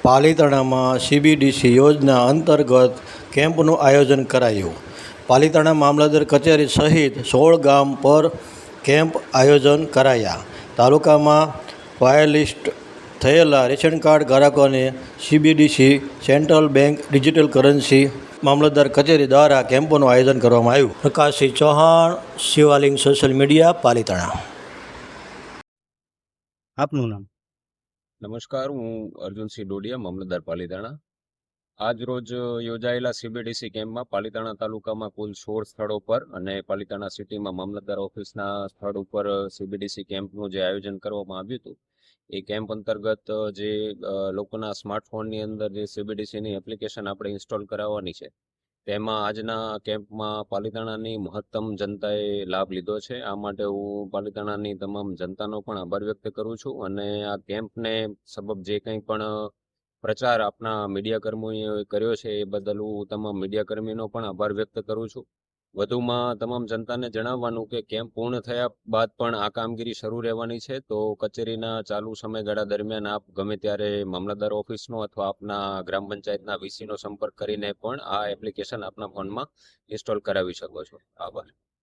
પાલિતાણામાં CBDC યોજના અંતર્ગત કેમ્પનું આયોજન કરાયું. પાલિતાણા મામલતદાર કચેરી સહિત 16 ગામ પર કેમ્પ આયોજન કરાયા. તાલુકામાં વાયરલિસ્ટ થયેલા રેશન કાર્ડ ગ્રાહકોને CBDC central bank digital currency મામલતદાર કચેરી દ્વારા કેમ્પનું આયોજન કરવામાં આવ્યું. Prakashsinh Chauhan, Shivaling social media, Palitana. આપનું નામ? નમસ્કાર, હું અર્જુનસિંહ ડોડિયા, મામલતદાર પાલિતાણા. આજ રોજ યોજાયેલા સીબીડીસી કેમ્પમાં પાલિતાણા તાલુકામાં કુલ 16 સ્થળો પર અને પાલિતાણા સિટીમાં મામલતદાર ઓફિસના સ્થળ ઉપર સીબીડીસી કેમ્પનું જે આયોજન કરવામાં આવ્યું હતું, એ કેમ્પ અંતર્ગત જે લોકોના સ્માર્ટફોનની અંદર જે સીબીડીસીની એપ્લિકેશન આપણે ઇન્સ્ટોલ કરાવવાની છે, તેમાં આજના કેમ્પમાં પાલિતાણાની મહત્તમ જનતાએ લાભ લીધો છે. આ માટે હું પાલિતાણાની તમામ જનતાનો પણ આભાર વ્યક્ત કરું છું અને આ કેમ્પને સબબ જે કંઈ પણ પ્રચાર આપના મીડિયાકર્મીઓએ કર્યો છે એ બદલ હું તમામ મીડિયાકર્મીનો પણ આભાર વ્યક્ત કરું છું. વધુમાં તમામ જનતાને જણાવવાનું કે કેમ્પ પૂર્ણ થયા બાદ પણ આ કામગીરી શરૂ રહેવાની છે, તો કચેરીના ચાલુ સમયગાળા દરમિયાન આપ ગમે ત્યારે મામલતદાર ઓફિસનો અથવા આપના ગ્રામ પંચાયતના વીસીનો સંપર્ક કરીને પણ આ એપ્લિકેશન આપના ફોનમાં ઇન્સ્ટોલ કરાવી શકો છો. આભાર.